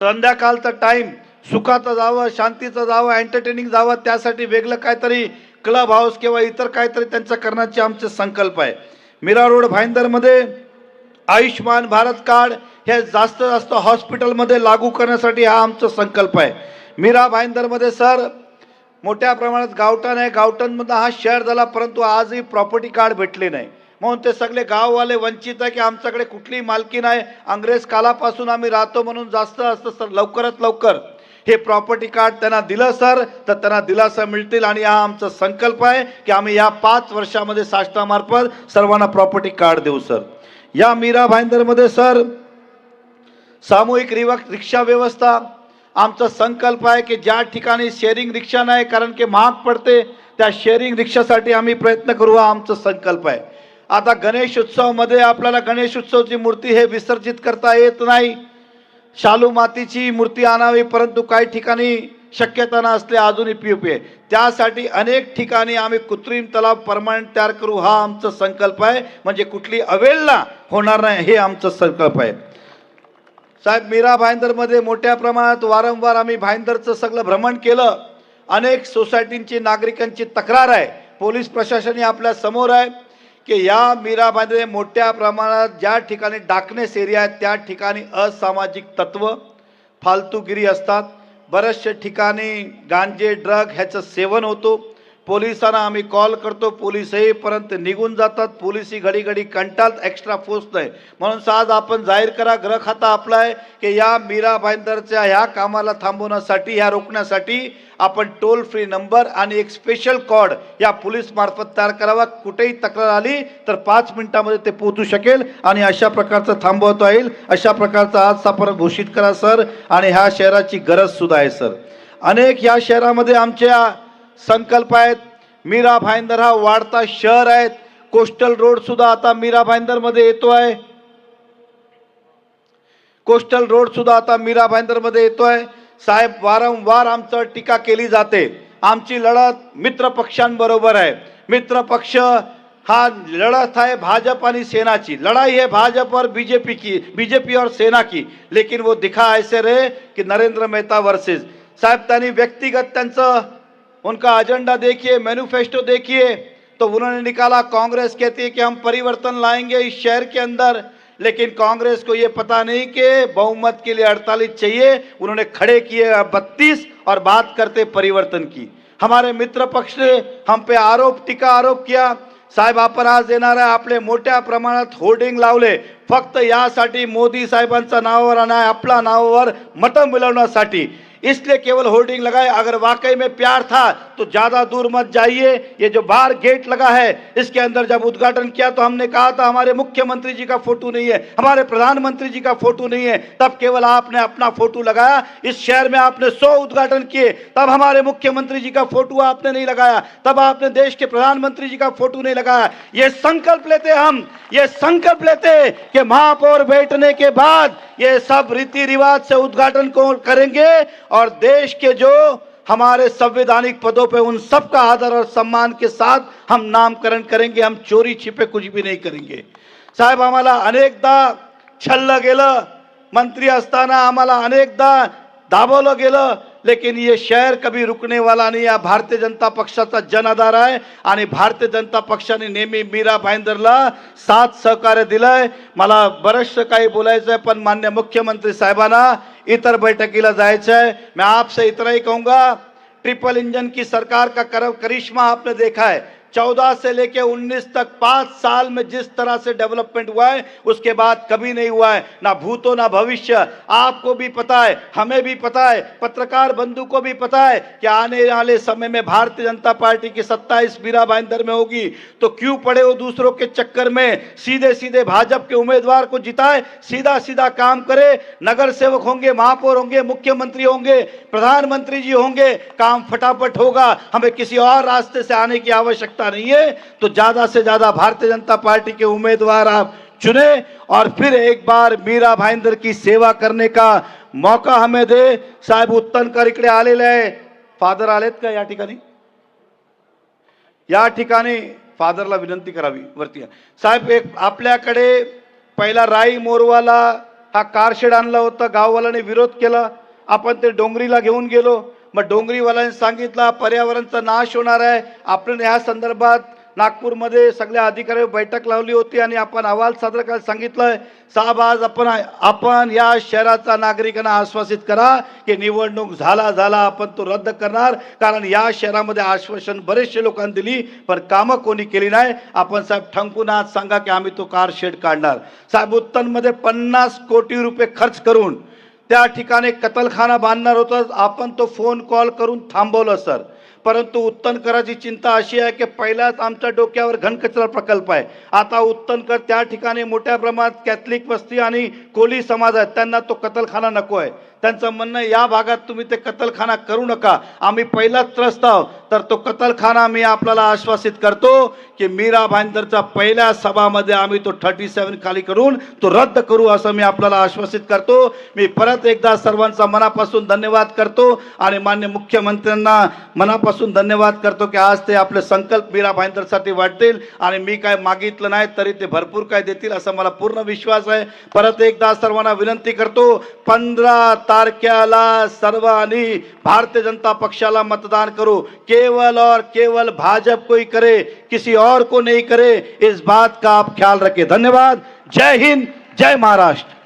संध्याकाळचा टाइम सुखाचं जावं, शांतीचं जावं, एंटरटेनिंग जावं, त्यासाठी वेगळं काहीतरी क्लब हाऊस किंवा इतर काहीतरी त्यांचं करण्याचे आमचे संकल्प आहे. मीरा रोड भाईंदरमध्ये आयुष्मान भारत कार्ड हे जास्त हॉस्पिटलमध्ये लागू करण्यासाठी हा आमचा संकल्प आहे. मीरा भाईंदरमध्ये सर मोठ्या प्रमाणात गावठाण आहे, गावठाणमधला हा शहर झाला, परंतु आजही प्रॉपर्टी कार्ड भेटले नाही. म्हणून ते सगळे गाववाले वंचित आहे की आमच्याकडे कुठलीही मालकी नाही, अंग्रेज कालापासून आम्ही राहतो, म्हणून जास्त सर लवकरात लवकर हे प्रॉपर्टी कार्ड त्यांना दिलं सर तर त्यांना दिलासा मिळतील. आणि हा आमचा संकल्प आहे की आम्ही या 5 वर्षामध्ये शासनामार्फत सर्वांना प्रॉपर्टी कार्ड देऊ सर. या मीरा भाईंदरमध्ये सर सामूहिक रिक्षा व्यवस्था आमचा संकल्प आहे की ज्या ठिकाणी शेअरिंग रिक्षा नाही, कारण की महाग पडते, त्या शेअरिंग रिक्षासाठी आम्ही प्रयत्न करू, हा आमचा संकल्प आहे. आता गणेश उत्सवामध्ये आपल्याला गणेश उत्सवाची मूर्ती हे विसर्जित करता येत नाही, शालू मातीची मूर्ती आणावी, परंतु काही ठिकाणी शक्यता नसले अजूनही POP आहे. त्यासाठी अनेक ठिकाणी आम्ही कृत्रिम तलाव परमनंट तयार करू, हा आमचा संकल्प आहे. म्हणजे कुठली अवहेलना होणार नाही, हे आमचा संकल्प आहे. साहेब मीरा भाईंदरमध्ये मोठ्या प्रमाणात वारंवार आम्ही भाईंदरचं सगळं भ्रमण केलं. अनेक सोसायटींची नागरिकांची तक्रार आहे, पोलीस प्रशासनही आपल्या समोर आहे की या मीरा भाईंदर मोठ्या प्रमाणात ज्या ठिकाणी डार्कनेस एरिया आहेत त्या ठिकाणी असामाजिक तत्व फालतूगिरी असतात. बऱ्याचशा ठिकाणी गांजे ड्रग ह्याचं सेवन होतो. पोलिसांना आम्ही कॉल करतो, पोलीस येईपर्यंत निघून जातात, पोलिसही घडी घडी कंटाळतात, एक्स्ट्रा फोर्स नाही. म्हणून आज आपण जाहीर करा, गृह खाता आपला आहे की या मीरा भाईंदरच्या ह्या कामाला थांबवण्यासाठी, ह्या रोखण्यासाठी आपण टोल फ्री नंबर आणि एक स्पेशल कॉड या पोलीस मार्फत तयार करावा. कुठेही तक्रार आली तर 5 मिनिटांमध्ये ते पोहोचू शकेल आणि अशा प्रकारचं थांबवता येईल. अशा प्रकारचा आज आपण घोषित करा सर. आणि ह्या शहराची गरज सुद्धा आहे सर. अनेक या शहरामध्ये आमच्या संकल्प आहेत. मीरा भाईंदर हा वाढता शहर आहे. कोस्टल रोड सुद्धा आता मीरा भाईंदरमध्ये येतो आहे. कोस्टल रोड सुद्धा आता मीरा भाईंदरमध्ये येतो आहे. साहेब वारंवार आमचं टीका केली जाते. आमची लढत मित्र पक्षांबरोबर आहे. मित्र पक्ष हा लड़त है भाजपा आणि सेनाची. लड़ाई है भाजपा और बीजेपी की, बीजेपी और सेना की, लेकिन वो दिखा ऐसे रहे कि नरेंद्र मेहता वर्सेस. साहब त्यांनी व्यक्तिगत त्यांचं उनका एजेंडा देखिए, मैनिफेस्टो देखिए, तो उन्होंने निकाला कांग्रेस कहती है कि हम परिवर्तन लाएंगे इस शहर के अंदर, लेकिन कांग्रेस को ये पता नहीं कि बहुमत के लिए 48 चाहिए. उन्होंने खड़े किए 32 और बात करते परिवर्तन की. हमारे मित्र पक्ष ने हम पे टीका आरोप किया. साहेब आपण आज येणार आहे, आपले मोठ्या प्रमाणात होर्डिंग लावले फक्त यासाठी मोदी साहेबांच्या नावावर आणि आपल्या नावावर मतं मिळवण्यासाठी. इसलिए केवल होर्डिंग लगाए. अगर वाकई में प्यार था तो ज्यादा दूर मत जाइए. ये जो बाहर गेट लगा है इसके अंदर जब उद्घाटन किया तो हमने कहा था हमारे मुख्यमंत्री जी का फोटो नहीं है, हमारे प्रधानमंत्री जी का फोटो नहीं है. तब केवल आपने अपना फोटो लगाया. इस शहर में आपने 100 उद्घाटन किए, तब हमारे मुख्यमंत्री जी का फोटो आपने नहीं लगाया, तब आपने देश के प्रधानमंत्री जी का फोटो नहीं लगाया. ये संकल्प लेते हम, ये संकल्प लेते कि महापौर बैठने के बाद ये सब रीति रिवाज से उद्घाटन को करेंगे और देश के जो हमारे संवैधानिक पदों पे उन सबका आदर और सम्मान के साथ हम नामकरण करेंगे. हम चोरी छिपे कुछ भी नहीं करेंगे. साहेब आम्हाला अनेकदा छल्लं गेलं, मंत्री असताना आम्हाला अनेकदा दाबवलं गेलं, लेकिन ये शहर कभी रुकने वाला नहीं. या भारतीय जनता पक्षाचा जनाधार आहे आणि भारतीय जनता पक्षाने नेहमी मीरा भाईंदरला साथ सहकार्य दिलंय. मला बरंचसं काही बोलायचं आहे, पण मान्य मुख्यमंत्री साहेबांना इतर बैठकीला जायचं है. मैं आपसे इतना ही कहूँगा, ट्रिपल इंजन की सरकार का करिश्मा आपने देखा है. 14 से लेके 19 तक 5 साल में जिस तरह से डेवलपमेंट हुआ है उसके बाद कभी नहीं हुआ है, ना भूतो ना भविष्य. आपको भी पता है, हमें भी पता है, पत्रकार बंधु को भी पता है कि आने वाले समय में भारतीय जनता पार्टी की सत्ता इस मीरा भाईंदर में होगी. तो क्यों पड़े हो दूसरों के चक्कर में. सीधे सीधे भाजपा के उम्मीदवार को जिताए, सीधा सीधा काम करे. नगर सेवक होंगे, महापौर होंगे, मुख्यमंत्री होंगे, प्रधानमंत्री जी होंगे, काम फटाफट होगा. हमें किसी और रास्ते से आने की आवश्यकता नहीं है. तो ज्यादा से ज्यादा भारतीय जनता पार्टी के उम्मीदवार आप चुने और फिर एक बार मीरा भाईंदर की सेवा करने का मौका हमें दे. साहेब उत्तनकर इकडे आलेले आहे. फादर आलेत का या ठिकाणी? या ठिकाणी फादरला विनंती करावी वरती. साहेब एक आपल्याकडे पहिला राई मोरवाला हा कारशेड आणला होता, गाववाल्याने विरोध केला, आपण ते डोंगरीला घेऊन गेलो. मग डोंगरीवाल्यांनी सांगितलं पर्यावरणाचा नाश होणार आहे. आपण या संदर्भात नागपूरमध्ये सगळ्या अधिकाऱ्यांनी बैठक लावली होती आणि आपण अहवाल सादर करायला सांगितलंय. साहेब आज आपण या शहराचा नागरिकांना आश्वासित करा की निवडणूक झाला आपण तो रद्द करणार, कारण या शहरामध्ये आश्वासन बरेचसे लोकांनी दिली पण कामं कोणी केली नाही. आपण साहेब ठणकून आज सांगा की आम्ही तो कार शेड काढणार. साहेब उत्तनमध्ये 50 कोटी रुपये खर्च करून त्या ठिकाणी कतलखाना बांधणार होतं, आपण तो फोन कॉल करून थांबवलं सर. परंतु उत्तनकराची चिंता अशी आहे की पहिलाच आमच्या डोक्यावर घनकचरा प्रकल्प आहे. आता उत्तनकर त्या ठिकाणी मोठ्या प्रमाणात कॅथलिक वस्ती आणि कोली समाज आहेत, त्यांना तो कतलखाना नको आहे. त्यांचं म्हणणं या भागात तुम्ही ते कतलखाना करू नका, आम्ही पहिलाच त्रस्त आहोत. तर तो कतलखाना मी आपल्याला आश्वासित करतो की मीरा भाईंदरच्या पहिल्या सभामध्ये आम्ही तो 37 खाली करून तो रद्द करू असं मी आपल्याला आश्वासित करतो. मी परत एकदा सर्वांचा मनापासून धन्यवाद करतो आणि माननीय मुख्यमंत्र्यांना मनापासून धन्यवाद करतो की आज ते आपले संकल्प मीरा भाईंदरसाठी वाटतील आणि मी काय मागितलं नाही तरी ते भरपूर काय देतील असा मला पूर्ण विश्वास आहे. परत एकदा सर्वांना विनंती करतो 15 तारखेला सर्वांनी भारतीय जनता पक्षाला मतदान करो. केवल और केवल भाजपा को ही करे, किसी और को नहीं करे, इस बात का आप ख्याल रखें. धन्यवाद. जय हिंद, जय महाराष्ट्र.